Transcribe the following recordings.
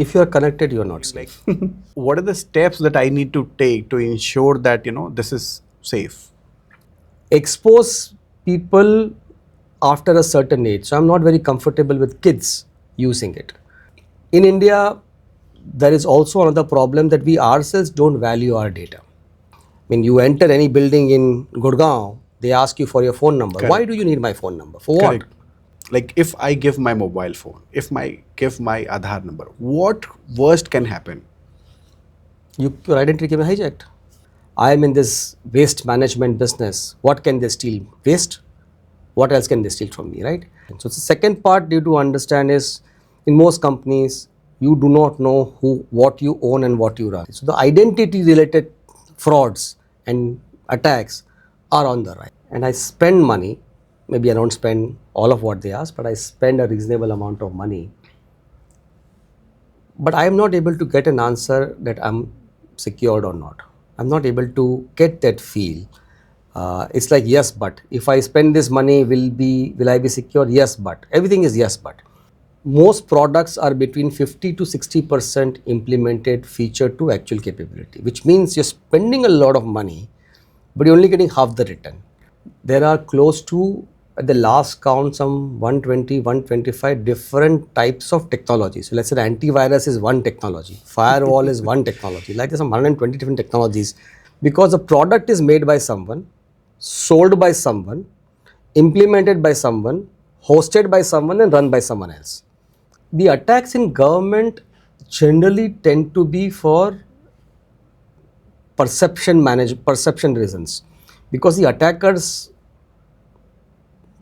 If you are connected, you are not safe. What are the steps that I need to take to ensure that this is safe? Expose people after a certain age. So I'm not very comfortable with kids using it. In India, there is also another problem that we ourselves don't value our data. When you enter any building in Gurgaon, they ask you for your phone number. Why do Correct. you need my phone number? For what? Correct. Like if I give my mobile phone, if I give my Aadhaar number, what worst can happen? Your identity can be hijacked. I am in this waste management business. What can they steal? Waste? What else can they steal from me, right? So the second part you to understand is in most companies, you do not know what you own and what you run. So the identity related frauds and attacks are on the rise. And I spend money, maybe I don't spend all of what they ask, but I spend a reasonable amount of money. But I am not able to get an answer that I'm secured or not. I'm not able to get that feel. It's like yes, but if I spend this money, will I be secure? Yes, but everything is yes, but. Most products are between 50 to 60% implemented feature to actual capability, which means you're spending a lot of money, but you're only getting half the return. There are close to, at the last count, some 120, 125 different types of technology. So let's say the antivirus is one technology, firewall is one technology, like there's some 120 different technologies, because the product is made by someone, sold by someone, implemented by someone, hosted by someone, and run by someone else. The attacks in government generally tend to be for perception reasons, because the attackers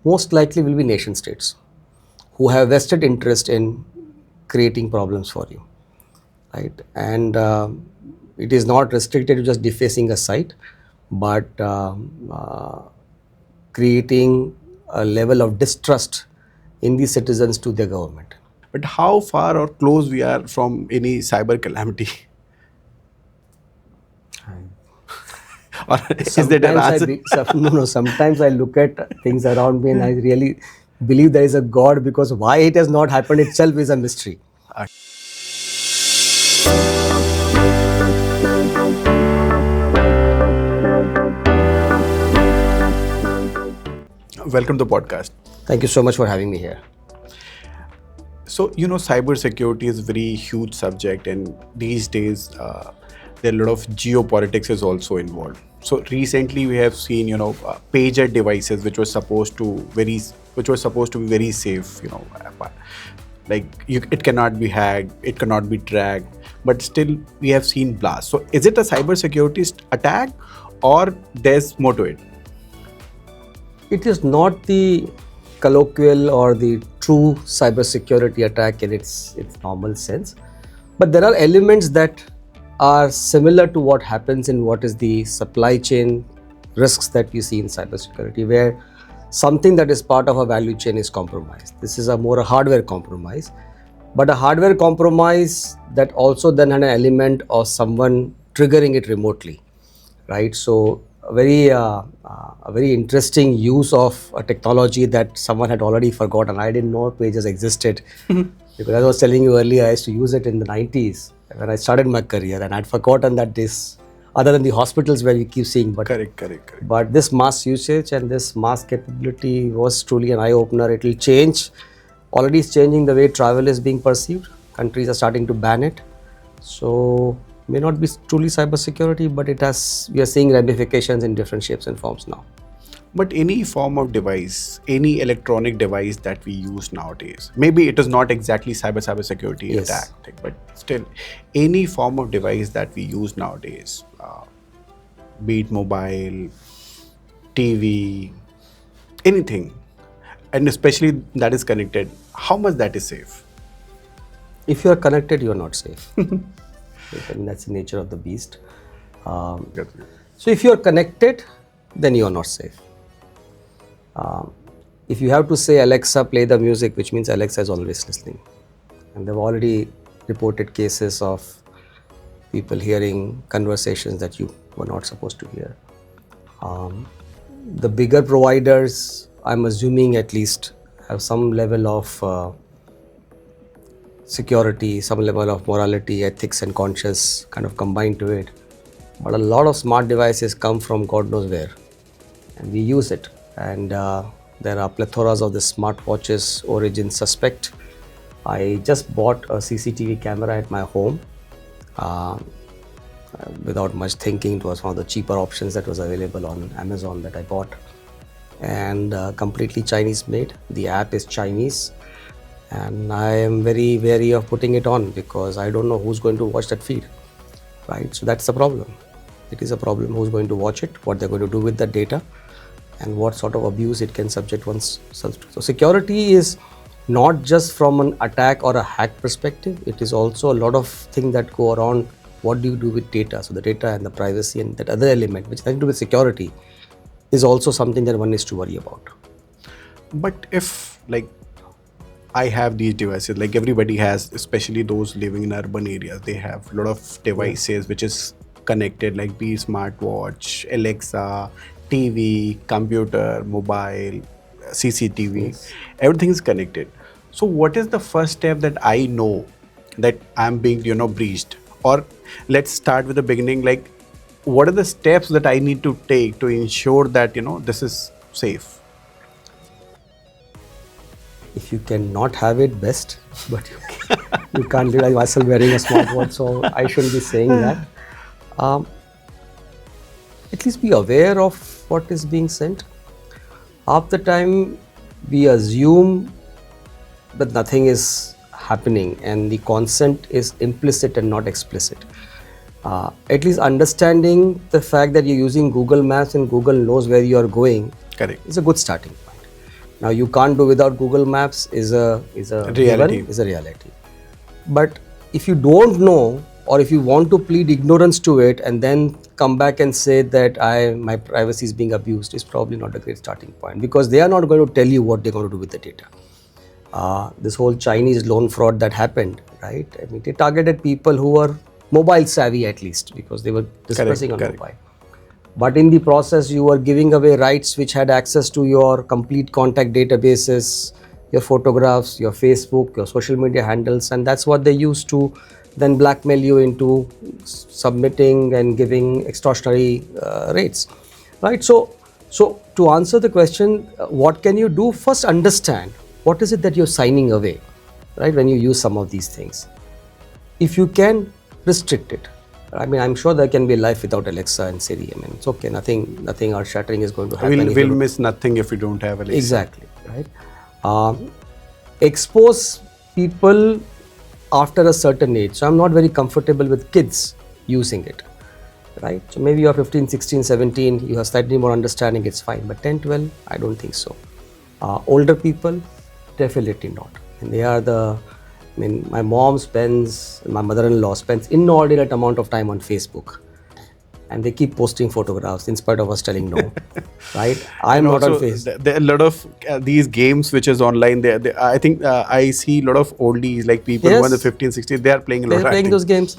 most likely will be nation states who have vested interest in creating problems for you, right? And it is not restricted to just defacing a site, but creating a level of distrust in the citizens to their government. But how far or close we are from any cyber calamity? Or is that an Sometimes answer? sometimes I look at things around me and I really believe there is a God, because why it has not happened itself is a mystery. Welcome to the podcast. Thank you so much for having me here. So, cybersecurity is a very huge subject, and these days there are a lot of geopolitics is also involved. So recently we have seen, pager devices which was supposed to be very safe, like it cannot be hacked, it cannot be tracked, but still we have seen blasts. So is it a cybersecurity attack, or there's more to it? It is not the colloquial or the true cybersecurity attack in its normal sense, but there are elements that are similar to what happens in what is the supply chain risks that we see in cybersecurity, where something that is part of a value chain is compromised. This is a more hardware compromise, but a hardware compromise that also then had an element of someone triggering it remotely, right? So a very interesting use of a technology that someone had already forgotten. I didn't know pages existed because, as I was telling you earlier, I used to use it in the 90s when I started my career, and I'd forgotten that this, other than the hospitals where we keep seeing, Correct. but this mass usage and this mass capability was truly an eye-opener. It will change, already it's changing the way travel is being perceived. Countries are starting to ban it. So may not be truly cybersecurity, but we are seeing ramifications in different shapes and forms now. But any form of device, any electronic device that we use nowadays, maybe it is not exactly cybersecurity Yes. attack thing, but still, any form of device that we use nowadays, be it mobile, TV, anything, and especially that is connected, how much that is safe? If you are connected, you are not safe. And that's the nature of the beast. So if you are connected, then you are not safe. If you have to say, Alexa, play the music, which means Alexa is always listening. And they've already reported cases of people hearing conversations that you were not supposed to hear. The bigger providers, I'm assuming at least, have some level of security, some level of morality, ethics, and conscious kind of combined to it. But a lot of smart devices come from God knows where, and we use it. And there are plethoras of the smartwatches origin suspect. I just bought a CCTV camera at my home. Uh, Without much thinking, it was one of the cheaper options that was available on Amazon that I bought, and completely Chinese made. The app is Chinese, and I am very wary of putting it on because I don't know who's going to watch that feed, right? So that's the problem. It is a problem who's going to watch it, what they're going to do with that data, and what sort of abuse it can subject oneself to. So security is not just from an attack or a hack perspective, it is also a lot of things that go around what do you do with data. So the data and the privacy and that other element which has to do with security is also something that one needs to worry about. But if like I have these devices, like everybody has, especially those living in urban areas, they have a lot of devices which is connected, like be smartwatch, Alexa, TV, computer, mobile, CCTV, Yes. everything is connected. So what is the first step that I know that I'm being, breached? Or let's start with the beginning, like what are the steps that I need to take to ensure that, this is safe? If you cannot have it, best, but you can't live like myself wearing a smartwatch, so I shouldn't be saying that. Um, at least be aware of what is being sent. Half the time, we assume that nothing is happening and the consent is implicit and not explicit. At least understanding the fact that you're using Google Maps and Google knows where you are going Correct. is a good starting point. Now you can't do without Google Maps is a Reality. given, is a reality. But if you don't know, or if you want to plead ignorance to it and then come back and say that my privacy is being abused, is probably not a great starting point, because they are not going to tell you what they're going to do with the data. This whole Chinese loan fraud that happened, right? I mean, they targeted people who were mobile savvy at least, because they were dispersing on correct. mobile. But in the process, you were giving away rights which had access to your complete contact databases, your photographs, your Facebook, your social media handles, and that's what they used to then blackmail you into submitting and giving extortionary rates, right? So to answer the question, what can you do? First, understand what is it that you're signing away, right? When you use some of these things, if you can restrict it. I mean, I'm sure there can be life without Alexa and Siri. I mean, it's okay. Nothing earth shattering is going to happen. We'll miss nothing if we don't have Alexa. Exactly, right? Expose people after a certain age. So I'm not very comfortable with kids using it, right? So maybe you're 15, 16, 17, you have slightly more understanding, it's fine. But 10, 12, I don't think so. Older people, definitely not. And they are I mean, my mother-in-law spends inordinate amount of time on Facebook, and they keep posting photographs in spite of us telling no, right? I'm And not on also, Facebook. there are a lot of these games which is online. I think I see a lot of oldies, like people who are in the Yes. 15, 16, they are playing a lot. They're I playing think. those games.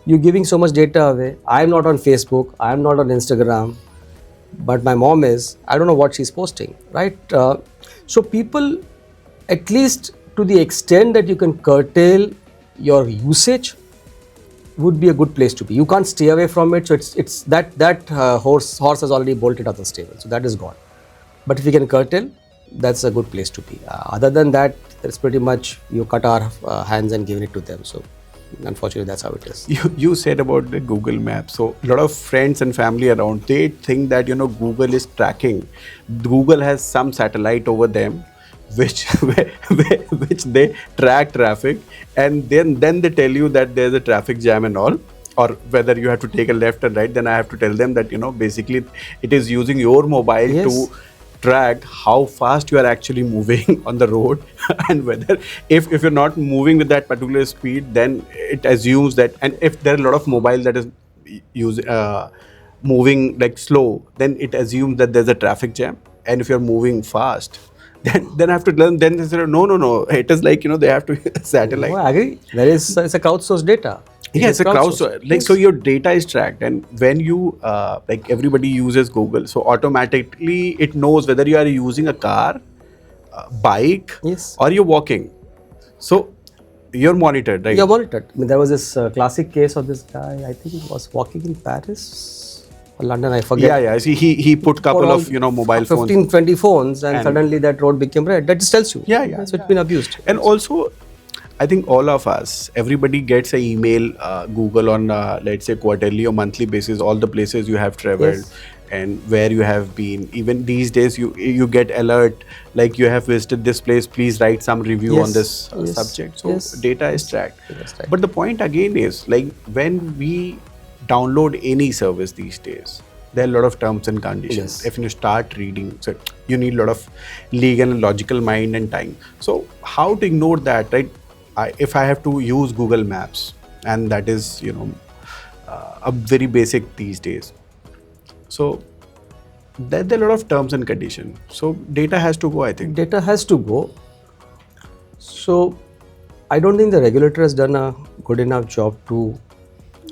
You're giving so much data away. I'm not on Facebook. I'm not on Instagram. But my mom is. I don't know what she's posting, right? So people, at least to the extent that you can curtail your usage, would be a good place to be. You can't stay away from it. So it's that horse has already bolted out the stable. So that is gone. But if you can curtail, that's a good place to be. Other than that, it's pretty much you cut our hands and giving it to them. So unfortunately, that's how it is. You said about the Google Maps. So a lot of friends and family around, they think that Google is tracking. Google has some satellite over them, which which they track traffic, and then they tell you that there's a traffic jam and all, or whether you have to take a left and right. Then I have to tell them that basically it is using your mobile Yes. to track how fast you are actually moving on the road, and whether if you're not moving with that particular speed, then it assumes that. And if there are a lot of mobile that is moving like slow, then it assumes that there's a traffic jam. And if you're moving fast, then I have to learn. Then they say no, it is like they have to No, satellite. I agree. It's a crowdsourced data. It Yeah, is it's a crowdsourced. Like, Yes. so your data is tracked, and when you like everybody uses Google, so automatically it knows whether you are using a car, bike, Yes. or you're walking. So You're monitored, right? You're monitored. I mean, there was this classic case of this guy, I think he was walking in Paris or London, I forget. Yeah, yeah. See, he put For couple all of mobile phones, 15, 20 phones, and and suddenly that road became red. That just tells you. yeah, yeah. So it's been abused. And also, I think all of us, everybody gets a email, Google on let's say quarterly or monthly basis, all the places you have traveled Yes. and where you have been. Even these days, you get alert like you have visited this place. Please write some review on Yes. this Yes. subject. So Yes. data is Yes. tracked. That's right. But the point again is like when we download any service these days, there are a lot of terms and conditions. Yes. If you start reading, so you need a lot of legal and logical mind and time. So how to ignore that, right? If I have to use Google Maps, and that is a very basic these days. So there are a lot of terms and conditions. So data has to go, I think. Data has to go. So I don't think the regulator has done a good enough job to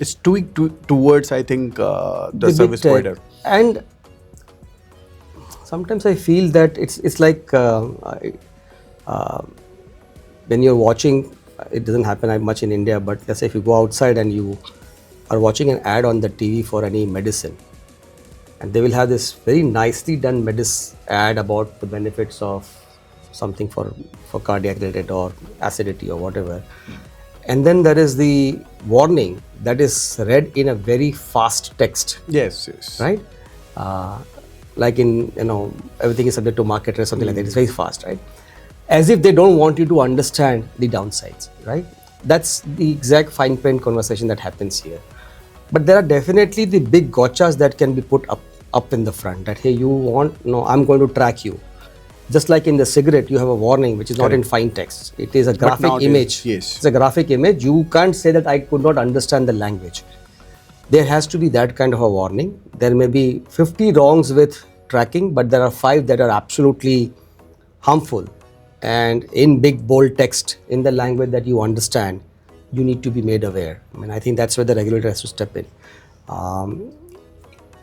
It's towards, I think, the big service tech. provider. And sometimes I feel that it's like when you're watching, it doesn't happen much in India, but let's say if you go outside and you are watching an ad on the TV for any medicine, and they will have this very nicely done ad about the benefits of something for cardiac related or acidity or whatever. And then there is the warning that is read in a very fast text, Yes, yes. right? Like in, everything is subject to market or something like that. It's very fast, right? As if they don't want you to understand the downsides, right? That's the exact fine print conversation that happens here. But there are definitely the big gotchas that can be put up in the front that, hey, I'm going to track you. Just like in the cigarette, you have a warning which is not in fine text. It is a graphic now it is, image. yes. It's a graphic image. You can't say that I could not understand the language. There has to be that kind of a warning. There may be 50 wrongs with tracking, but there are 5 that are absolutely harmful. And in big bold text, in the language that you understand, you need to be made aware. I mean, I think that's where the regulator has to step in.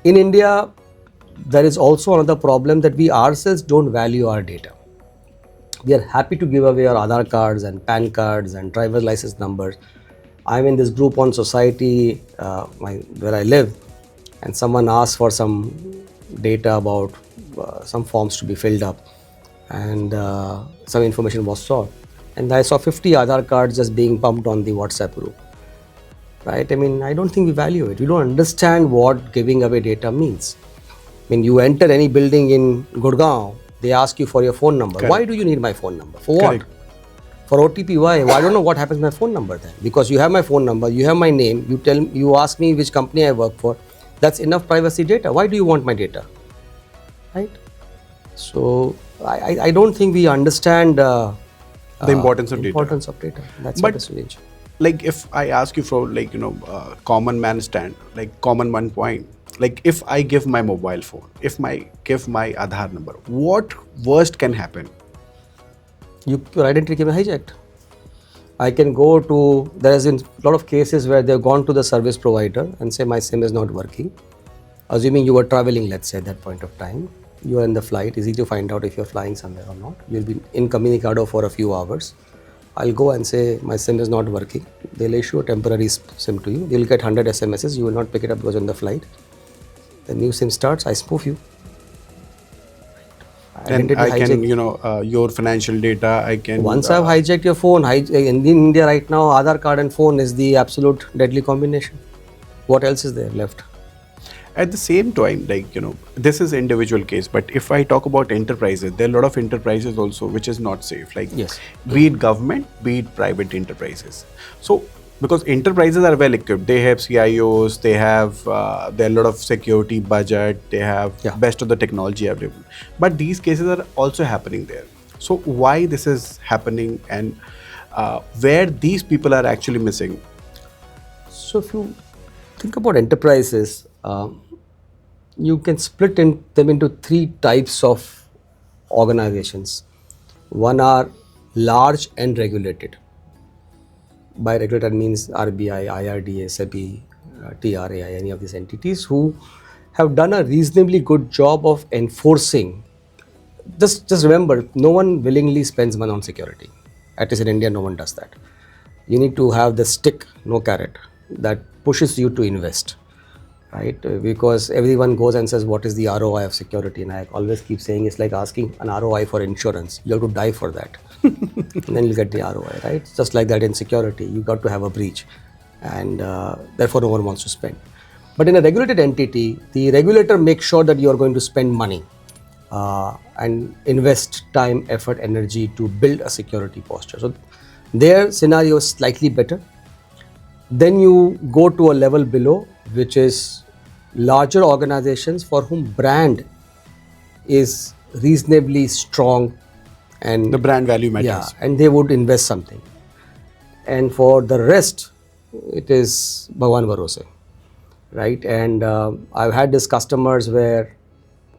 In India, there is also another problem that we ourselves don't value our data. We are happy to give away our Aadhaar cards and PAN cards and driver's license numbers. I'm in this group on society where I live, and someone asked for some data about some forms to be filled up, and some information was sought. And I saw 50 Aadhaar cards just being pumped on the WhatsApp group. Right? I mean, I don't think we value it. We don't understand what giving away data means. When you enter any building in Gurgaon, they ask you for your phone number. Correct. Why do you need my phone number? For what? Correct. For OTP, why? I don't know what happens to my phone number then. Because you have my phone number, you have my name, you ask me which company I work for. That's enough privacy data. Why do you want my data? Right? So I don't think we understand The importance of data. importance of data. That's But- what is strange. Like if I ask you for common man stand, like common one point, like if I give my mobile phone, if I give my Aadhaar number, what worst can happen? Your identity can be hijacked. I can go to, there has been a lot of cases where they've gone to the service provider and say my SIM is not working. Assuming you were traveling, let's say at that point of time, you are in the flight, easy to find out if you're flying somewhere or not. You'll be incommunicado for a few hours. I'll go and say my SIM is not working. They'll issue a temporary SIM to you. You'll get 100 SMSs. You will not pick it up because you're in the flight. The new SIM starts, I spoof you. And Identity I can, hijack. your financial data, I can. Once I've hijacked your phone, in India right now, Aadhaar card and phone is the absolute deadly combination. What else is there left? At the same time, this is individual case, but if I talk about enterprises, there are a lot of enterprises also which is not safe. Like, Yes. be it government, be it private enterprises. So, because enterprises are well equipped, they have CIOs, they have there are a lot of security budget, they have best of the technology available. But these cases are also happening there. So, why this is happening and where these people are actually missing? So if you think about enterprises, you can split them into 3 types of organizations. One are large and regulated. By regulated means RBI, IRDA, SEBI, TRAI, any of these entities who have done a reasonably good job of enforcing. Just remember, no one willingly spends money on security. At least in India, no one does that. You need to have the stick, no carrot, that pushes you to invest, right? Because everyone goes and says, what is the ROI of security? And I always keep saying it's like asking an ROI for insurance. You have to die for that. And then you'll get the ROI, right? It's just like that in security. You got to have a breach, and therefore no one wants to spend. But in a regulated entity, the regulator makes sure that you are going to spend money and invest time, effort, energy to build a security posture. So their scenario is slightly better. Then you go to a level below, which is larger organizations for whom brand is reasonably strong, and The brand value yeah, matters. and they would invest something. And for the rest, it is Bhagwan Bharose, right? And I've had these customers where,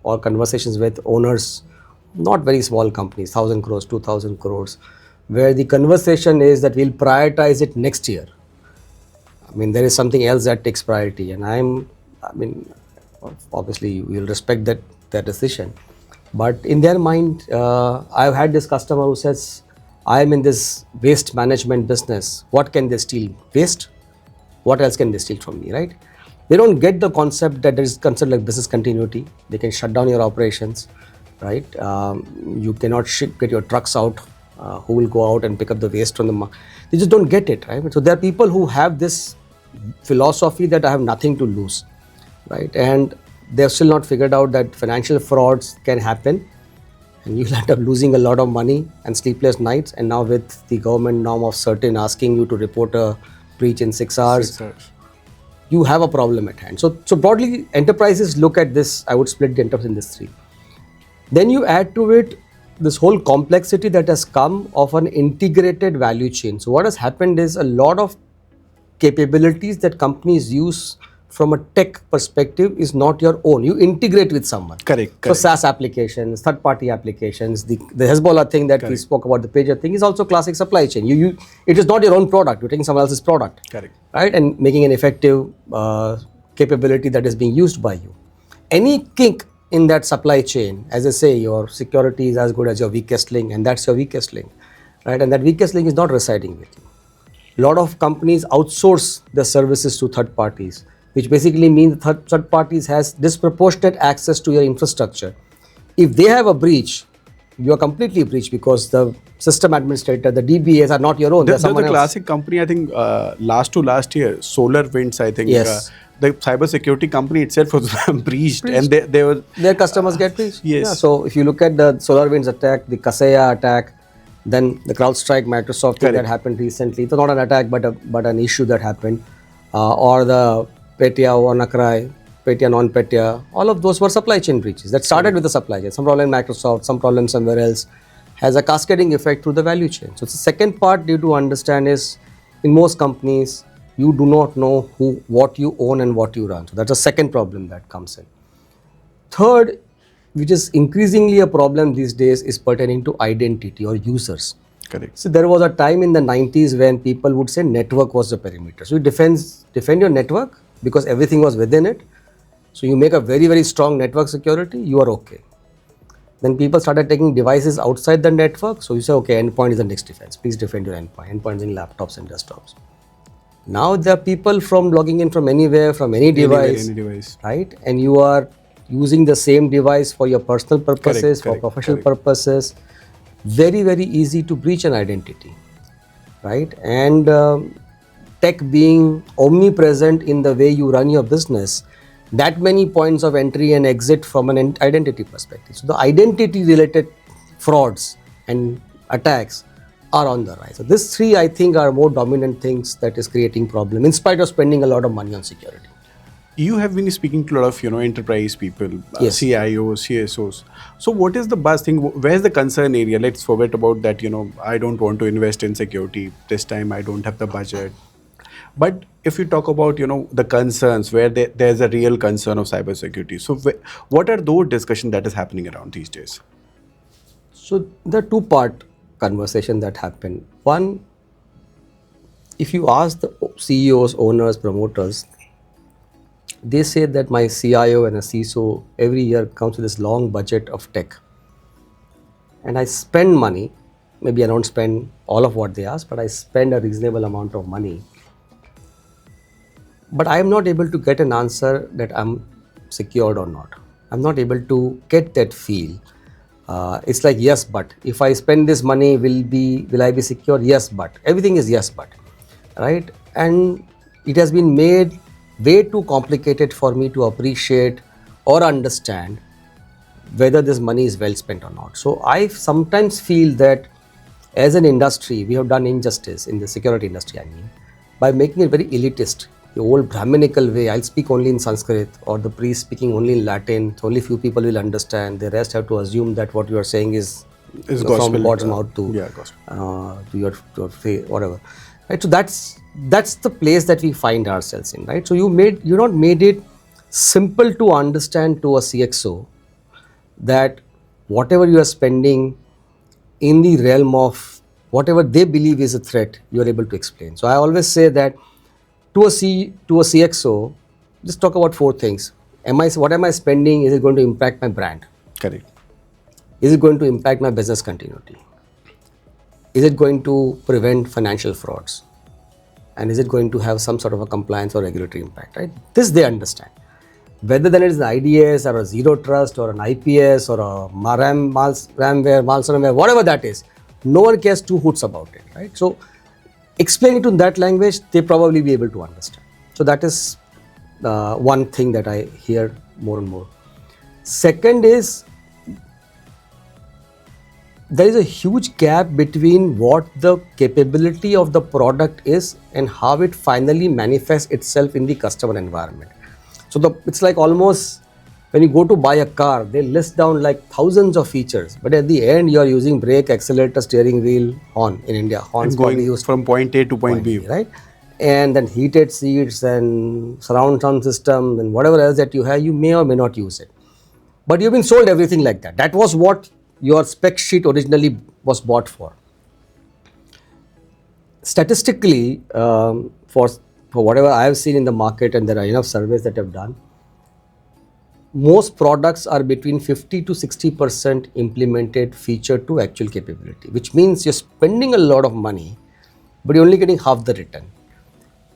or conversations with owners, not very small companies, 1,000 crores, 2,000 crores, where the conversation is that we'll prioritize it next year. I mean, there is something else that takes priority, and I mean, obviously we'll respect that decision. But in their mind, I've had this customer who says, I am in this waste management business. What can they steal? Waste? What else can they steal from me, right? They don't get the concept that there is concept like business continuity. They can shut down your operations, right? You cannot get your trucks out. Who will go out and pick up the waste from the market? They just don't get it, right? So there are people who have this philosophy that I have nothing to lose, right? And they've still not figured out that financial frauds can happen, and you'll end up losing a lot of money and sleepless nights. And now with the government norm of certain asking you to report a breach in 6 hours, 6 hours. you have a problem at hand. So broadly, enterprises look at this. I would split the enterprise in this three. Then you add to it this whole complexity that has come of an integrated value chain. So what has happened is a lot of capabilities that companies use from a tech perspective is not your own. You integrate with someone. Correct. So SaaS applications, third-party applications, the Hezbollah thing that we spoke about, the pager thing, is also classic supply chain. It is not your own product. You're taking someone else's product, Correct. right, and making an effective capability that is being used by you. Any kink in that supply chain, as I say, your security is as good as your weakest link, and that's your weakest link, right? And that weakest link is not residing with you. A lot of companies outsource their services to third parties, which basically means third parties has disproportionate access to your infrastructure. If they have a breach, you are completely breached because the system administrator, the DBAs are not your own. There's a someone else. classic company, I think, last year, Solar Winds, I think. Yes. The cybersecurity company itself was breached, and they were... Their customers get breached. Yes. Yeah, so if you look at the SolarWinds attack, the Kaseya attack, then the CrowdStrike Microsoft thing that happened recently. It's not an attack, but an issue that happened. Or the Petya, WannaCry, Petya, non-Petya, all of those were supply chain breaches that started with the supply chain. Some problem in Microsoft, some problem somewhere else, has a cascading effect through the value chain. So the second part you to understand is, in most companies, you do not know what you own and what you run. So that's a second problem that comes in. Third, which is increasingly a problem these days, is pertaining to identity or users. Correct. So there was a time in the 90s when people would say network was the perimeter. So you defend your network because everything was within it. So you make a very, very strong network security, you are okay. Then people started taking devices outside the network. So you say, okay, endpoint is the next defense. Please defend your endpoint. Endpoints in laptops and desktops. Now there are people from logging in from anywhere, from any device, right? And you are using the same device for your personal purposes, for professional purposes. Very, very easy to breach an identity, right? And tech being omnipresent in the way you run your business, that many points of entry and exit from an identity perspective. So the identity related frauds and attacks are on the rise. So these three, I think, are more dominant things that is creating problem in spite of spending a lot of money on security. You have been speaking to a lot of enterprise people, Yes. CIOs, CSOs. So what is the buzz thing? Where's the concern area? Let's forget about that. I don't want to invest in security this time. I don't have the budget. But if you talk about the concerns where there's a real concern of cybersecurity, so what are those discussions that is happening around these days? So there are two-part conversation that happen. One, if you ask the CEOs, owners, promoters, they say that my CIO and a CISO every year comes with this long budget of tech, and I spend money Maybe I don't spend all of what they ask, but I spend a reasonable amount of money. But I am not able to get an answer that I'm secured or not. I'm not able to get that feel. It's like yes, but if I spend this money, will I be secure? Yes, but everything is yes, but, right? And it has been made way too complicated for me to appreciate or understand whether this money is well spent or not. So I sometimes feel that as an industry, we have done injustice in the security industry, I mean, by making it very elitist, the old Brahminical way. I'll speak only in Sanskrit, or the priest speaking only in Latin. So only few people will understand. The rest have to assume that what you are saying is Gospel. from God's mouth to Gospel. to your faith, whatever. Right. So that's the place that we find ourselves in. Right. So you not made it simple to understand to a CXO that whatever you are spending in the realm of whatever they believe is a threat, you are able to explain. So I always say that to a CXO, just talk about four things. What am I spending? Is it going to impact my brand? Correct. Is it going to impact my business continuity? Is it going to prevent financial frauds? And is it going to have some sort of a compliance or regulatory impact? Right? This they understand. Whether then it is an IDS or a zero trust or an IPS or a ransomware, malware, whatever that is, no one cares two hoots about it, right? So explain it in that language, they probably be able to understand. So that is one thing that I hear more and more. Second is, there is a huge gap between what the capability of the product is and how it finally manifests itself in the customer environment. So it's like almost when you go to buy a car, they list down like thousands of features, but at the end you are using brake, accelerator, steering wheel, horn. In India, horns And going probably used from point A to point B. right? And then heated seats and surround sound system and whatever else that you have, you may or may not use it. But you've been sold everything like that. That was what your spec sheet originally was bought for. Statistically, for whatever I have seen in the market, and there are enough surveys that have done, most products are between 50 to 60% implemented feature to actual capability, which means you're spending a lot of money, but you're only getting half the return.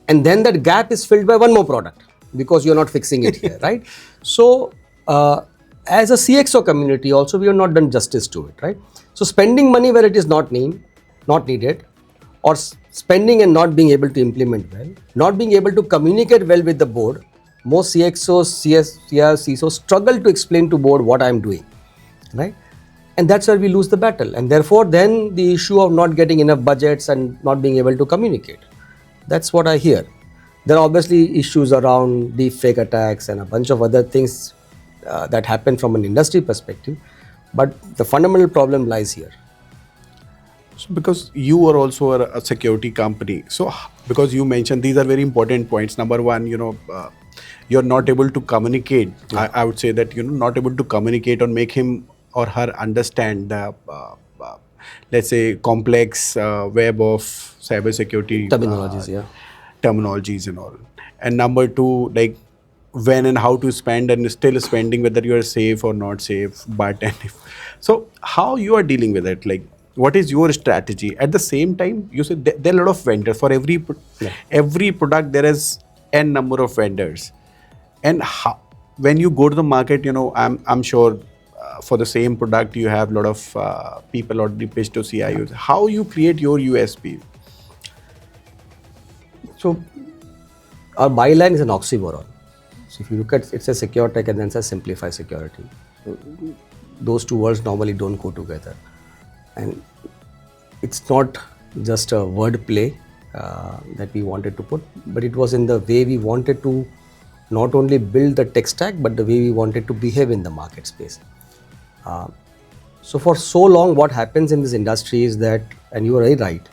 And then that gap is filled by one more product because you're not fixing it here, right? So, as a CXO community, also we have not done justice to it, right? So, spending money where it is not needed, or spending and not being able to implement well, not being able to communicate well with the board. Most CXOs, CISOs struggle to explain to board what I'm doing, right? And that's where we lose the battle. And therefore, then the issue of not getting enough budgets and not being able to communicate. That's what I hear. There are obviously issues around deepfake attacks and a bunch of other things that happen from an industry perspective. But the fundamental problem lies here. So because you are also a security company, so because you mentioned these are very important points. Number one, you're not able to communicate. Yeah. I would say that not able to communicate or make him or her understand the let's say complex web of cybersecurity terminologies and all. And number two, like when and how to spend and still spending, whether you are safe or not safe. So how you are dealing with it, like what is your strategy? At the same time, you said there are a lot of vendors for every product. There is n number of vendors, and when you go to the market, I'm sure for the same product you have a lot of people already pitched to CIOs. How you create your USP? So our byline is an oxymoron. So if you look at, it says SEQURETEK and then says simplify security. So those two words normally don't go together. And it's not just a word play that we wanted to put, but it was in the way we wanted to not only build the tech stack, but the way we wanted to behave in the market space. So for so long, what happens in this industry is that, and you are very right,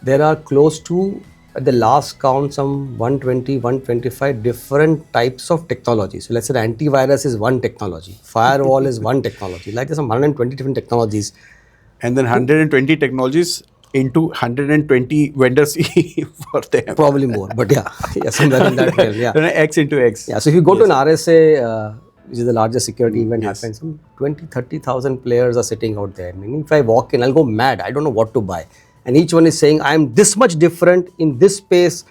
there are close to, at the last count, some 120, 125 different types of technology. So let's say antivirus is one technology, firewall is one technology, like there's some 120 different technologies. And then 120 technologies into 120 vendors for them. Probably more, but yeah, somewhere in that realm, yeah. X into X. Yeah, so if you go to an RSA which is the largest security event Yes. happens, some 20-30,000 players are sitting out there. I mean, if I walk in, I'll go mad. I don't know what to buy. And each one is saying, I'm this much different in this space,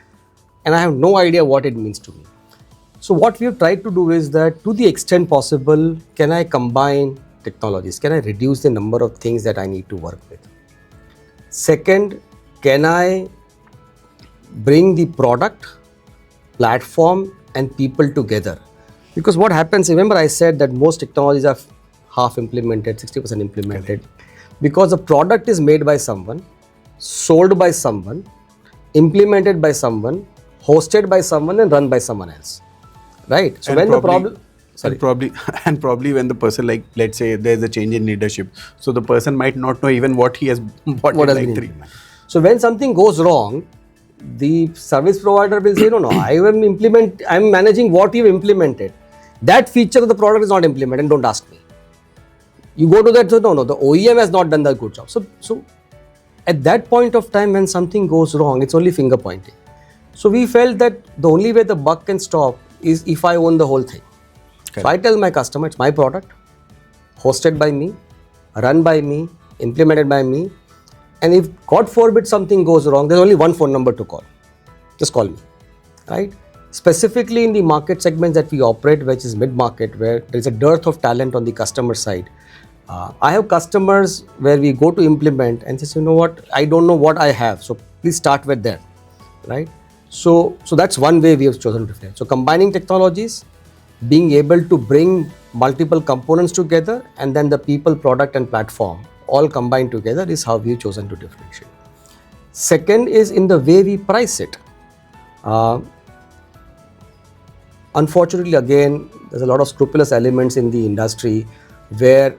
and I have no idea what it means to me. So what we have tried to do is that, to the extent possible, can I combine technologies? Can I reduce the number of things that I need to work with? Second, can I bring the product, platform, and people together? Because what happens, remember I said that most technologies are half implemented, 60% implemented. Because the product is made by someone, sold by someone, implemented by someone, hosted by someone, and run by someone else. Right? So And when the probably- problem... Sorry. And probably, and probably when the person, like, let's say there's a change in leadership, so the person might not know even what he has bought What in has like been three. implemented. So when something goes wrong, the service provider will say, no, I'm managing what you've implemented. That feature of the product is not implemented, and don't ask me. You go to that, so no, the OEM has not done the good job. So at that point of time, when something goes wrong, it's only finger pointing. So we felt that the only way the buck can stop is if I own the whole thing. So I tell my customer, it's my product, hosted by me, run by me, implemented by me. And if God forbid something goes wrong, there's only one phone number to call. Just call me, right? Specifically in the market segments that we operate, which is mid-market, where there's a dearth of talent on the customer side. I have customers where we go to implement and say, you know what, I don't know what I have. So please start with that, right? So that's one way we have chosen to play. So combining technologies, being able to bring multiple components together, and then the people, product, and platform all combined together is how we've chosen to differentiate. Second is in the way we price it. Unfortunately, again, there's a lot of scrupulous elements in the industry where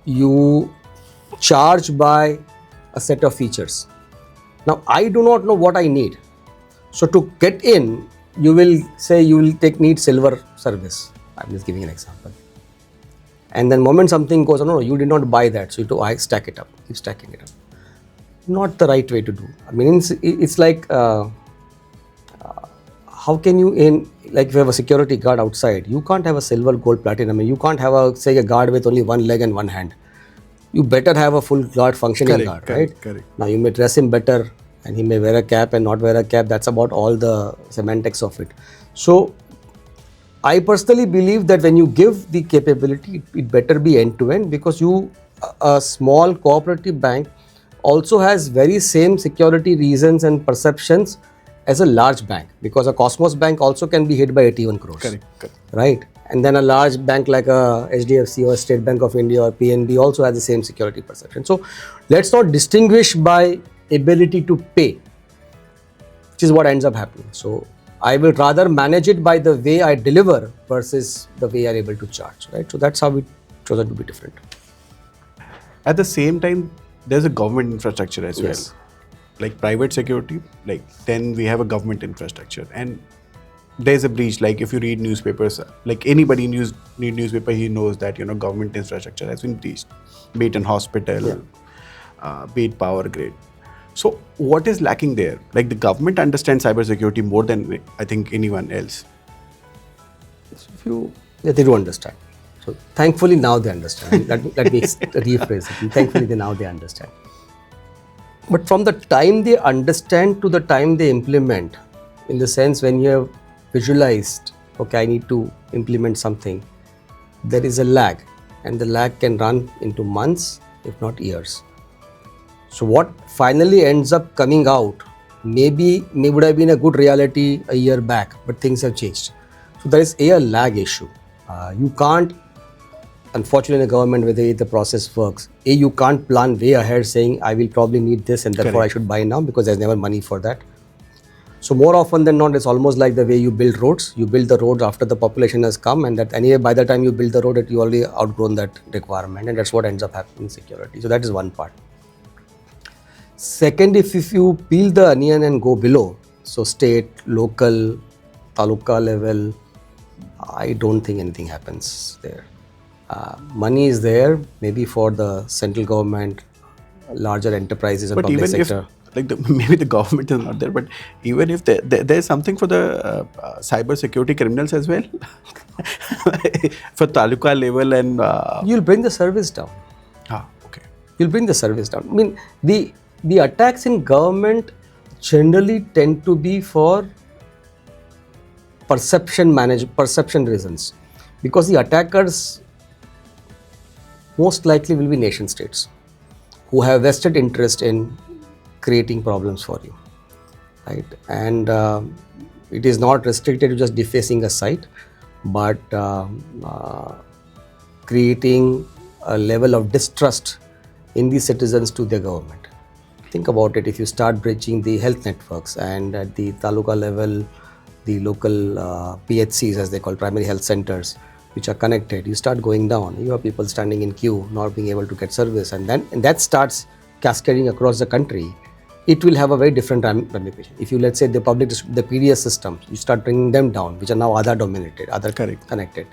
you charge by a set of features. Now, I do not know what I need. So to get in, you will say you will need silver service. I'm just giving an example. And then moment something goes, no, you did not buy that. So you do, I stack it up, keep stacking it up. Not the right way to do. I mean, it's like, how can you like if you have a security guard outside, you can't have a silver, gold, platinum. You can't have a guard with only one leg and one hand. You better have a full guard, functioning guard, right? Correct. Now you may dress him better and he may wear a cap and not wear a cap. That's about all the semantics of it. So I personally believe that when you give the capability, it better be end-to-end, because a small cooperative bank also has very same security reasons and perceptions as a large bank, because a Cosmos bank also can be hit by 81 crores. Correct. Right? And then a large bank like a HDFC or State Bank of India or PNB also has the same security perception. So let's not distinguish by ability to pay, which is what ends up happening. So I will rather manage it by the way I deliver versus the way I'm able to charge, right? So that's how we chosen to be different. At the same time, there's a government infrastructure as Yes. well. Like private security, like then we have a government infrastructure, and there's a breach. Like if you read newspapers, like anybody read newspaper, he knows that government infrastructure has been breached, be it in hospital, be it power grid. So what is lacking there? Like the government understands cybersecurity more than I think anyone else. They do understand. So thankfully now they understand. Let me rephrase it. Thankfully now they understand. But from the time they understand to the time they implement, in the sense when you have visualized, okay, I need to implement something, there is a lag, and the lag can run into months, if not years. So what finally ends up coming out may would have been a good reality a year back, but things have changed. So there is a lag issue. You can't, unfortunately in the government, with the way the process works, you can't plan way ahead saying I will probably need this and therefore I should buy now, because there's never money for that. So more often than not, it's almost like the way you build roads. You build the roads after the population has come, and that anyway by the time you build the road, you already outgrown that requirement, and that's what ends up happening in security. So that is one part. Second, if you peel the onion and go below, so state, local, taluka level, I don't think anything happens there. Money is there, maybe for the central government, larger enterprises and But public even sector. if maybe the government is not there, but even if there's something for the cyber security criminals as well. For taluka level and You'll bring the service down. okay. You'll bring the service down. I mean, the attacks in government generally tend to be for perception reasons, because the attackers most likely will be nation states who have vested interest in creating problems for you, right? And it is not restricted to just defacing a site, but creating a level of distrust in the citizens to their government. Think about it. If you start breaching the health networks, and at the taluka level, the local PHCs, as they call, primary health centers, which are connected, you start going down. You have people standing in queue, not being able to get service, and that starts cascading across the country. It will have a very different ramification. If you, let's say, the PDS systems, you start bringing them down, which are now Aadhaar dominated, Aadhaar Correct. connected.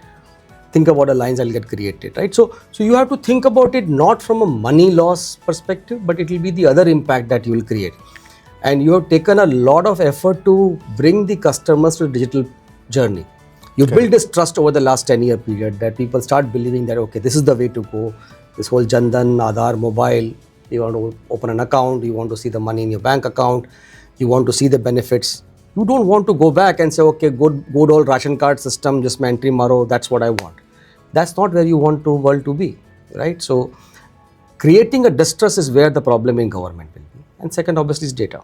Think about the lines that will get created, right? So you have to think about it not from a money loss perspective, but it will be the other impact that you will create. And you have taken a lot of effort to bring the customers to the digital journey. You build this trust over the last 10-year period that people start believing that, okay, this is the way to go. This whole Jandan, Aadhaar, mobile, you want to open an account, you want to see the money in your bank account, you want to see the benefits. You don't want to go back and say, okay, good old ration card system, just my entry maro, that's what I want. That's not where you want the world to be, right? So creating a distrust is where the problem in government will be. And second, obviously, is data.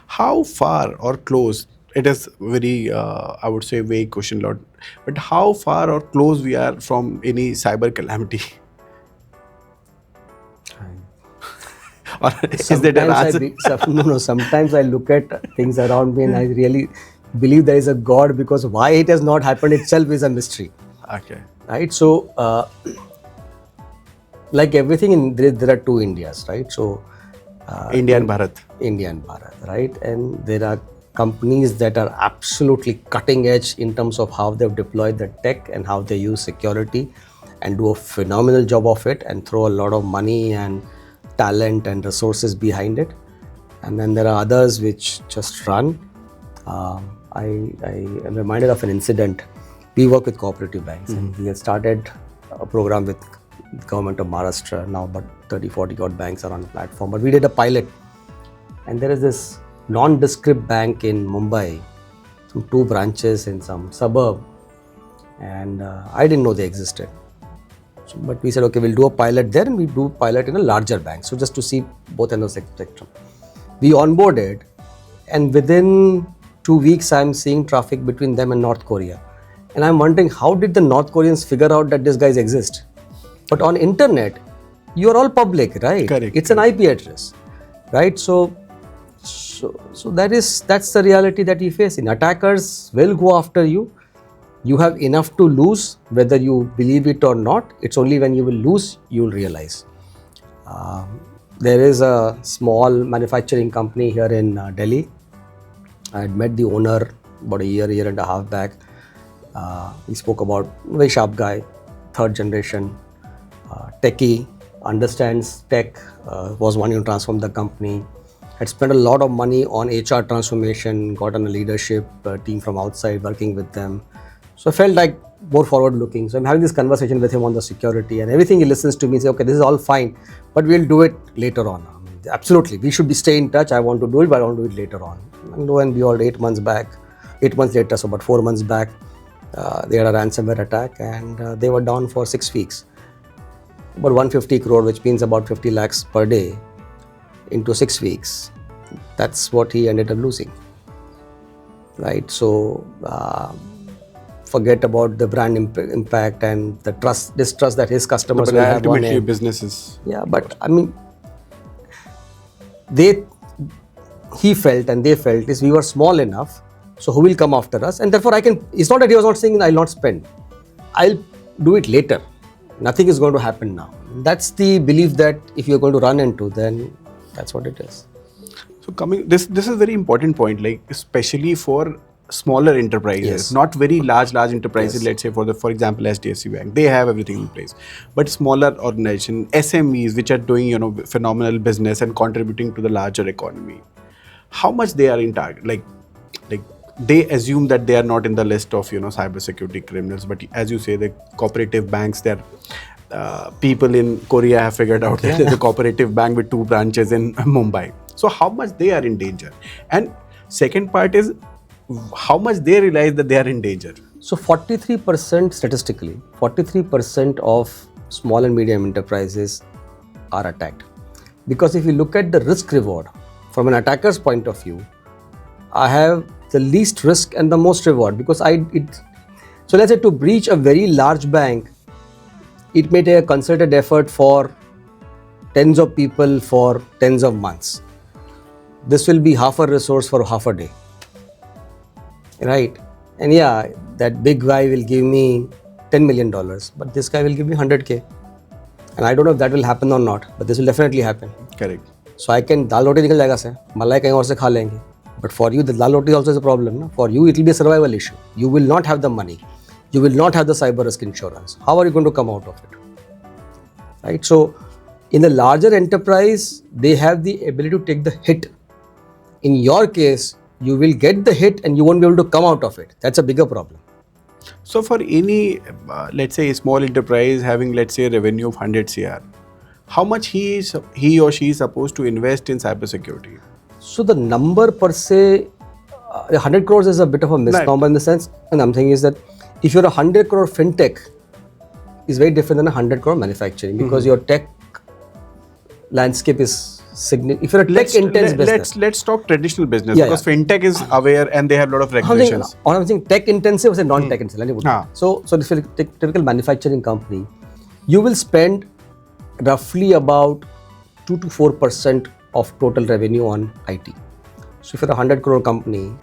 How far or close, it is very I would say vague question, lot, but how far or close we are from any cyber calamity? Or is that an answer? Sometimes I look at things around me and I really believe there is a God, because why it has not happened itself is a mystery. Okay. Right? So like everything, there are two Indias, right? So India and Bharat. India and Bharat, right? And there are companies that are absolutely cutting edge in terms of how they've deployed the tech and how they use security, and do a phenomenal job of it, and throw a lot of money and talent and resources behind it. And then there are others which just run. I am reminded of an incident. We work with cooperative banks, and we have started a program with the government of Maharashtra. Now about 30-40 odd banks are on the platform, but we did a pilot, and there is this nondescript bank in Mumbai, some 2 branches in some suburb, and I didn't know they existed. So, but we said, okay, we'll do a pilot there, and we do pilot in a larger bank, so just to see both ends of the spectrum. We onboarded, and within 2 weeks I'm seeing traffic between them and North Korea, and I'm wondering, how did the North Koreans figure out that these guys exist? But on internet, you're all public, right? Correct. It's an IP address, right? So that's the reality that you face. Attackers will go after you. You have enough to lose, whether you believe it or not. It's only when you will lose, you will realize. There is a small manufacturing company here in Delhi. I had met the owner about a year and a half back. We spoke about very sharp guy, 3rd generation, techie, understands tech, was wanting to transform the company, had spent a lot of money on HR transformation, got on a leadership team from outside working with them. So I felt like more forward looking. So I'm having this conversation with him on the security, and everything he listens to me say, okay, this is all fine, but we'll do it later on. I mean, absolutely, we should stay in touch. I want to do it, but I want to do it later on. And lo and behold, 8 months later, so about 4 months back, they had a ransomware attack, and they were down for 6 weeks. About 150 crore, which means about 50 lakhs per day into 6 weeks. That's what he ended up losing, right? So forget about the brand impact and the distrust that his customers but will have on ultimately him. businesses. Yeah, but I mean, he felt and they felt is we were small enough, so who will come after us? And therefore it's not that he was not saying I'll not spend. I'll do it later. Nothing is going to happen now. That's the belief that if you're going to run into, then that's what it is. So this is a very important point, like especially for smaller enterprises, Yes. not very large enterprises. Yes. Let's say for example HDFC Bank, they have everything in place, but smaller organization, SMEs, which are doing phenomenal business and contributing to the larger economy, how much they are in target, like they assume that they are not in the list of cybersecurity criminals. But as you say, the cooperative banks, they're people in Korea have figured out that there's a cooperative bank with 2 branches in Mumbai. So how much they are in danger? And second part is how much they realize that they are in danger. So 43% statistically, 43% of small and medium enterprises are attacked. Because if you look at the risk reward from an attacker's point of view, I have the least risk and the most reward, because so let's say to breach a very large bank, it may take a concerted effort for tens of people for tens of months. This will be half a resource for half a day, right? And yeah, that big guy will give me $10 million, but this guy will give me 100K. And I don't know if that will happen or not, but this will definitely happen. Correct. So I can दाल रोटी निकल जाएगा से, मलाई कहीं और से खा लेंगे. But for you, the dal roti also is a problem. No? For you, it will be a survival issue. You will not have the money. You will not have the cyber risk insurance. How are you going to come out of it? Right? So in the larger enterprise, they have the ability to take the hit. In your case, you will get the hit and you won't be able to come out of it. That's a bigger problem. So for any, let's say, a small enterprise having, let's say, a revenue of 100 CR, how much he or she is supposed to invest in cybersecurity? So the number per se, 100 crores is a bit of a misnomer in the sense, and I'm saying is that if you're a 100 crore fintech, is very different than a 100 crore manufacturing, because your tech landscape is significant. If you're a tech intense business, let's talk traditional business, because fintech is aware and they have a lot of regulations. I'm saying tech intensive or non-tech intensive. So if you're a typical manufacturing company, you will spend roughly about 2 to 4% of total revenue on IT. So if you're a 100 crore company,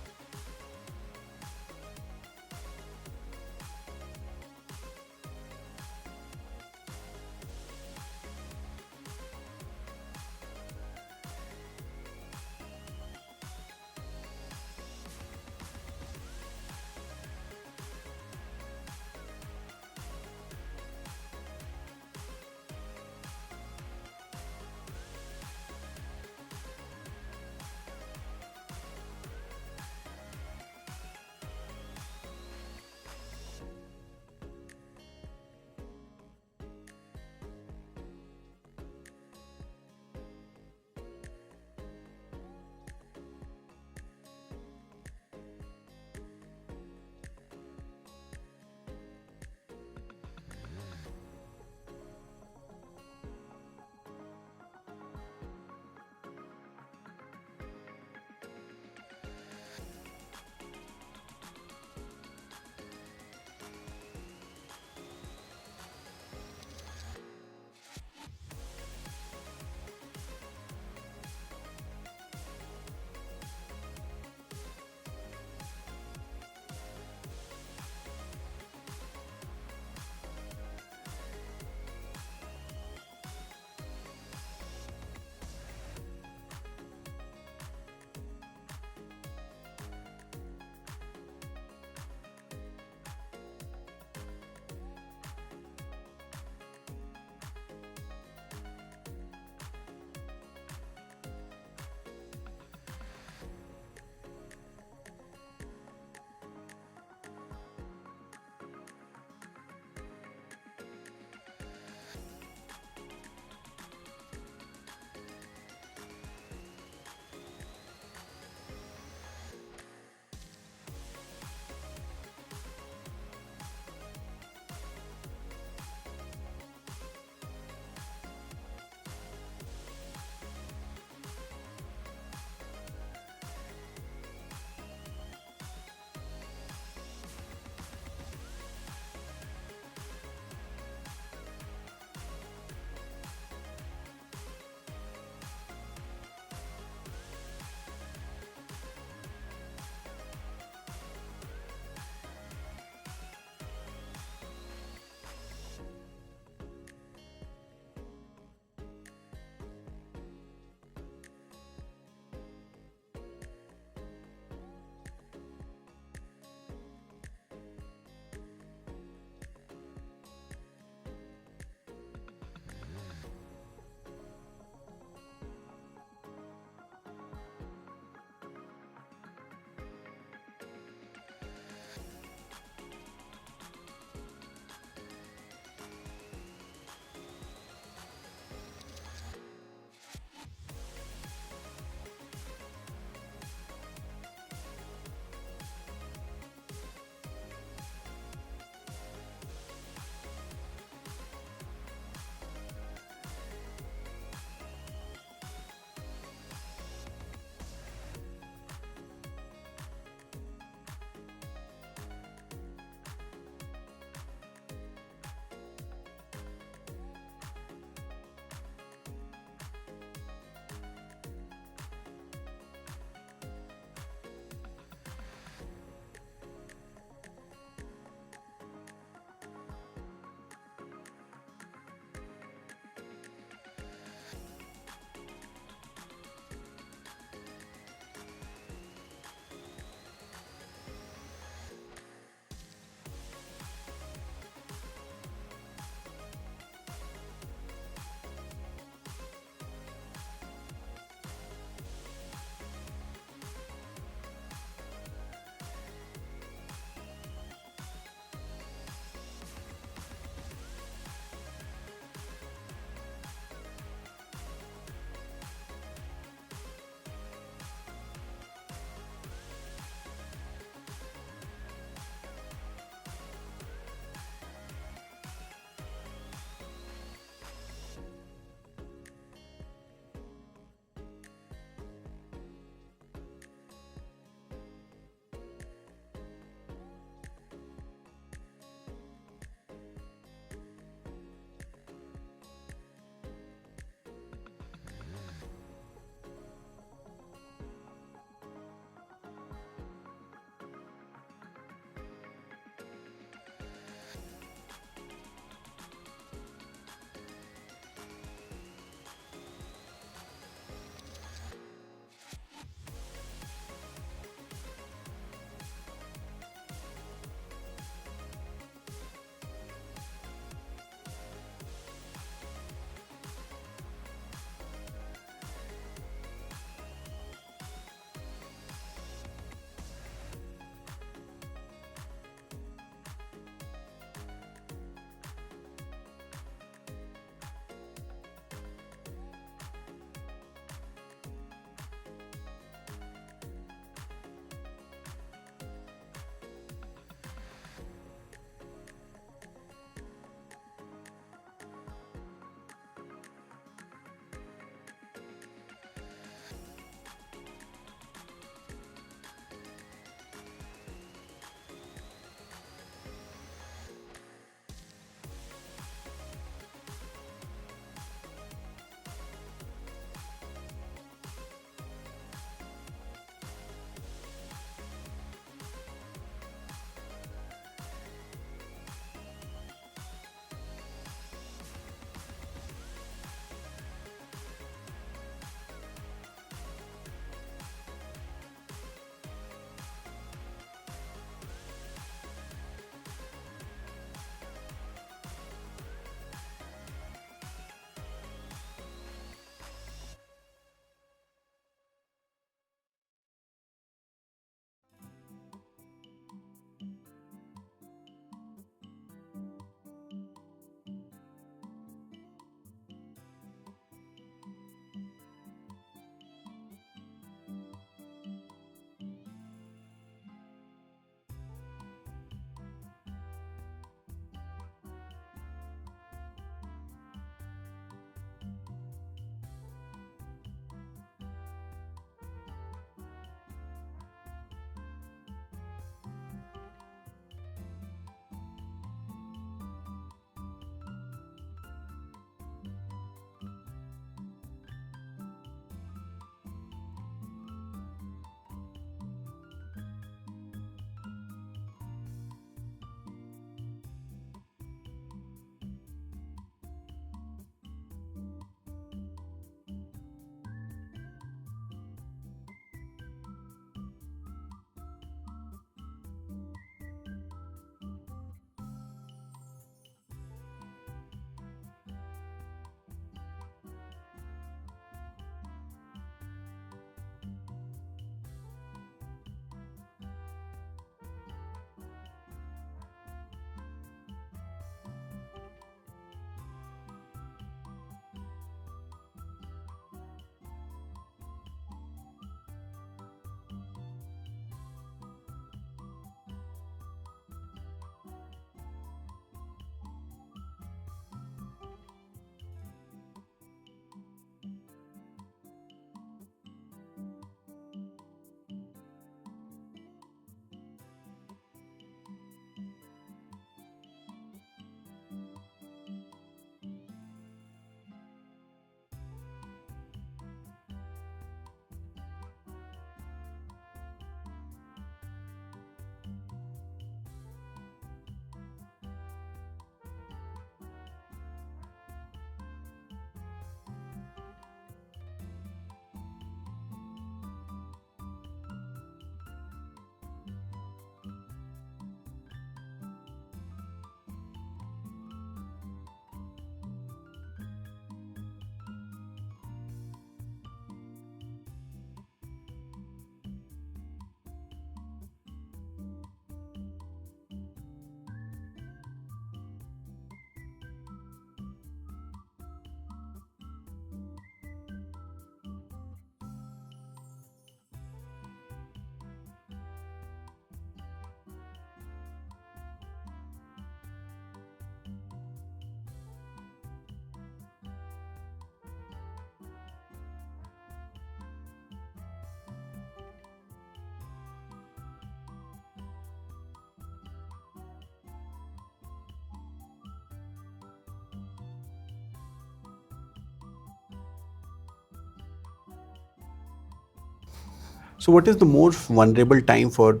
So what is the most vulnerable time for?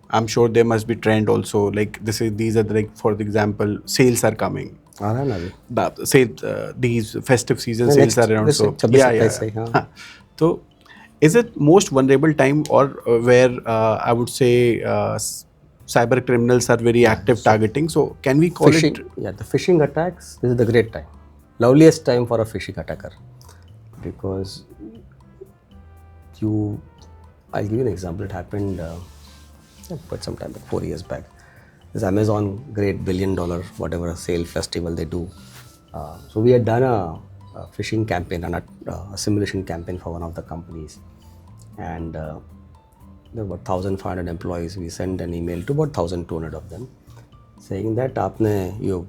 I'm sure there must be trend also. Like these are the, like for the example, sales are coming. आ रहा है ना अभी? Say these festive season नहीं, sales are next around. this So 26 yeah, yeah, 27 से, हाँ. yeah. So is it most vulnerable time or where I would say cyber criminals are very active So targeting? So can we call it? phishing, yeah, the phishing attacks, this is the great time, loveliest time for a phishing attacker, because you, I'll give you an example. It happened quite some time, like 4 years back. This Amazon great $1 billion whatever sale festival they do. So we had done a phishing campaign and a simulation campaign for one of the companies, and there were 1,500 employees. We sent an email to about 1,200 of them, saying that आपने you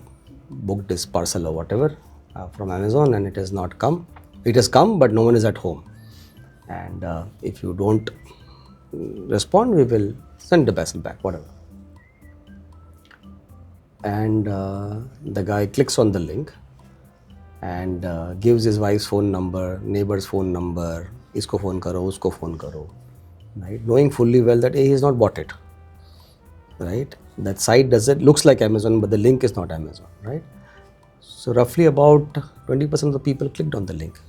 booked this parcel or whatever from Amazon and it has not come. It has come, but no one is at home. And if you don't respond, we will send the parcel back, whatever. And the guy clicks on the link and gives his wife's phone number, neighbor's phone number, isko phone karo, usko phone karo, right? Knowing fully well that he has not bought it, right? That site looks like Amazon, but the link is not Amazon, right? So roughly about 20% of the people clicked on the link.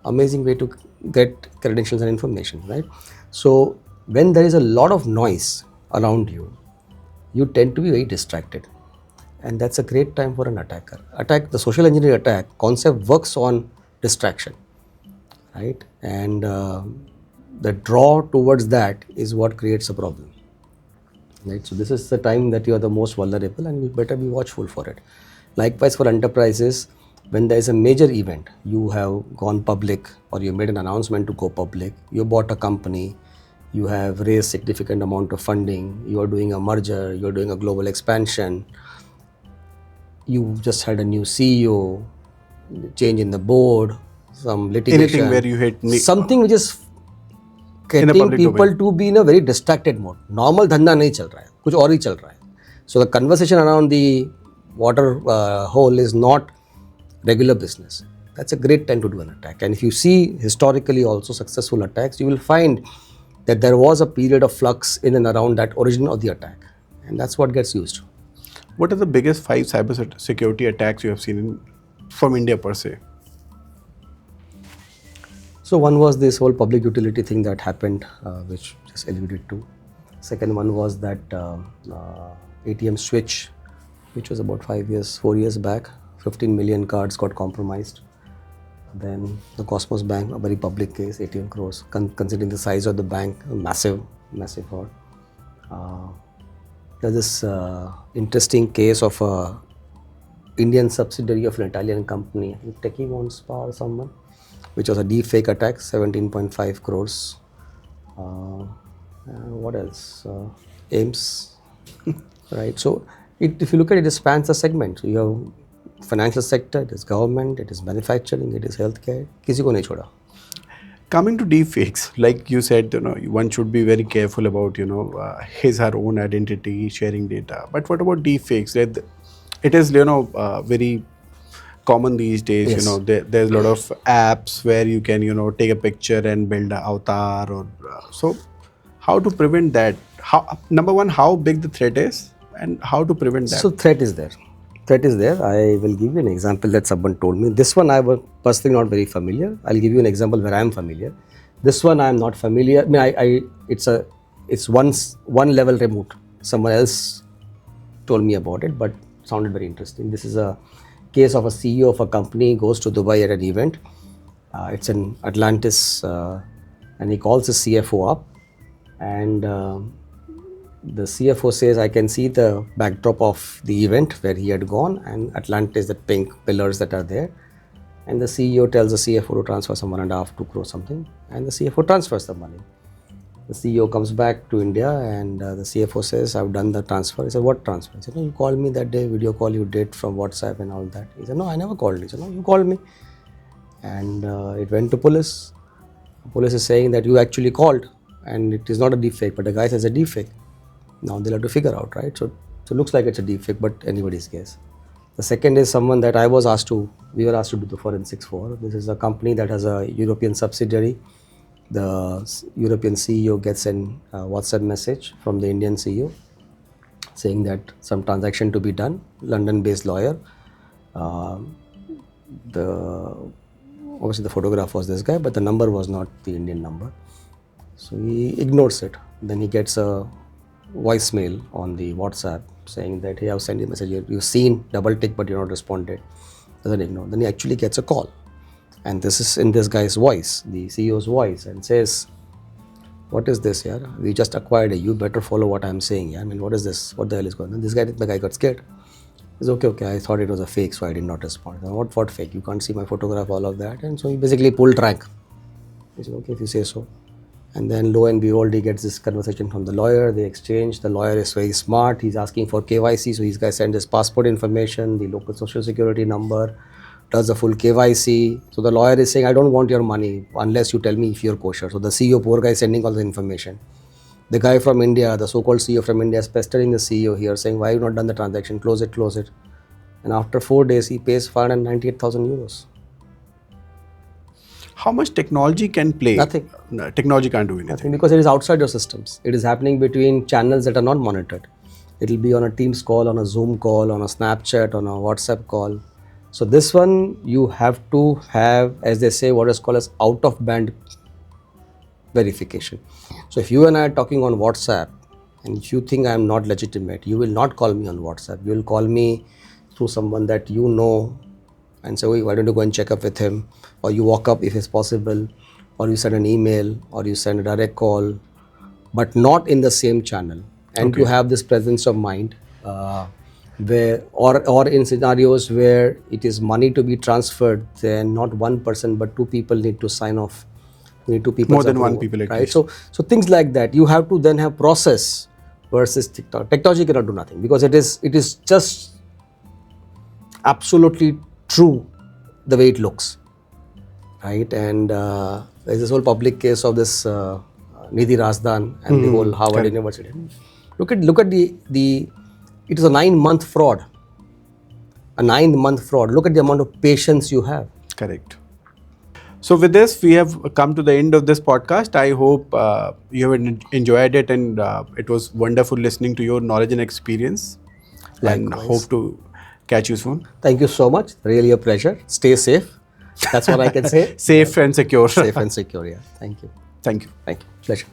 Amazing way to get credentials and information, right? So when there is a lot of noise around you, you tend to be very distracted, and that's a great time for an attacker. The social engineering attack concept works on distraction, right? And the draw towards that is what creates a problem, right? So this is the time that you are the most vulnerable, and you better be watchful for it. Likewise for enterprises, when there is a major event, you have gone public or you made an announcement to go public, you bought a company, you have raised significant amount of funding, you are doing a merger, you are doing a global expansion, you just had a new CEO, change in the board, some litigation, Anything where you hit something which is in a getting public people domain. to be in a very distracted mode. Normal धंधा नहीं चल रहा है, कुछ और ही चल रहा है. So the conversation around the water hole is not regular business. That's a great time to do an attack. And if you see historically also successful attacks, you will find that there was a period of flux in and around that origin of the attack, and that's what gets used. What are the biggest 5 cyber security attacks you have seen from India per se? So one was this whole public utility thing that happened, which just alluded to. Second one was that ATM switch, which was about 4 years back. 15 million cards got compromised. Then the Cosmos Bank, a very public case, 18 crores, considering the size of the bank, a massive fraud. There's this interesting case of a Indian subsidiary of an Italian company, Techie Spa or someone, which was a deepfake attack, 17.5 crores. What else? AIMS, right? So if you look at it, it spans a segment. So you have financial sector, it is government, it is manufacturing, it is healthcare. किसी को नहीं छोड़ा. Coming to deepfakes, like you said, one should be very careful about, his or her own identity, sharing data. But what about deepfakes? It is, very common these days. Yes. There's a lot of apps where you can, take a picture and build an avatar. Or so, how to prevent that? Number one, how big the threat is, and how to prevent that? So threat is there. I will give you an example that someone told me. This one I was personally not very familiar. I'll give you an example where I am familiar. This one I am not familiar. I mean, it's one level removed. Someone else told me about it, but sounded very interesting. This is a case of a CEO of a company goes to Dubai at an event. It's in Atlantis, and he calls his CFO up, and the CFO says, I can see the backdrop of the event where he had gone, and Atlantis, the pink pillars that are there. And the CEO tells the CFO to transfer some 1.5, 2 crores something, and the CFO transfers the money. The CEO comes back to India, and the CFO says, I've done the transfer. He said, what transfer? He said, no, you called me that day, video call you did from WhatsApp and all that. He said, no, I never called you. He said, no, you called me. And it went to police. Police is saying that you actually called, and it is not a deep fake, but the guy says a deep fake. Now they'll have to figure out, right? So it looks like it's a deepfake, but anybody's guess. The second is someone that we were asked to do the forensics for. This is a company that has a European subsidiary. The European CEO gets an WhatsApp message from the Indian CEO saying that some transaction to be done. London-based lawyer. Uh, the Obviously the photograph was this guy, but the number was not the Indian number. So he ignores it. Then he gets a voicemail on the WhatsApp saying that, hey, I've sent you a message. You've seen double tick, but you're not responded. Doesn't ignore. Then he actually gets a call. And this is in this guy's voice, the CEO's voice, and says, what is this here? We just acquired it. You better follow what I'm saying. Yeah? I mean, what is this? What the hell is going on? The guy got scared. He's okay. I thought it was a fake, so I did not respond. What fake? You can't see my photograph, all of that. And so he basically pulled rank. He said, okay, if you say so. And then lo and behold, he gets this conversation from the lawyer. They exchange. The lawyer is very smart. He's asking for KYC. So these guys send his passport information, the local social security number, does the full KYC. So the lawyer is saying, I don't want your money unless you tell me if you're kosher. So the CEO, poor guy, is sending all the information. The guy from India, the so-called CEO from India, is pestering the CEO here, saying, why have you not done the transaction? Close it, close it. And after 4 days, he pays 598,000 euros. How much technology can play? Nothing. No, technology can't do anything. Nothing, because it is outside your systems. It is happening between channels that are not monitored. It will be on a Teams call, on a Zoom call, on a Snapchat, on a WhatsApp call. So this one, you have to have, as they say, what is called as out-of-band verification. So if you and I are talking on WhatsApp, and if you think I am not legitimate, you will not call me on WhatsApp. You will call me through someone that you know and say, why don't you go and check up with him? Or you walk up if it's possible, or you send an email, or you send a direct call, but not in the same channel. And to have this presence of mind, where or in scenarios where it is money to be transferred, then not one person but two people need to sign off. You need two people. More than one people at right? least. So things like that. You have to then have process versus TikTok. Technology cannot do nothing because it is just absolutely true the way it looks, right? And there's this whole public case of this Nidhi Razdan and the whole Harvard University. Look at the it is a 9-month fraud. A 9-month fraud. Look at the amount of patience you have. Correct. So with this, we have come to the end of this podcast. I hope you have enjoyed it, and it was wonderful listening to your knowledge and experience. Likewise. And hope to catch you soon. Thank you so much. Really a pleasure. Stay safe. That's what I can say. Safe and secure. Safe and secure. Yeah. Thank you. Thank you. Thank you. Pleasure.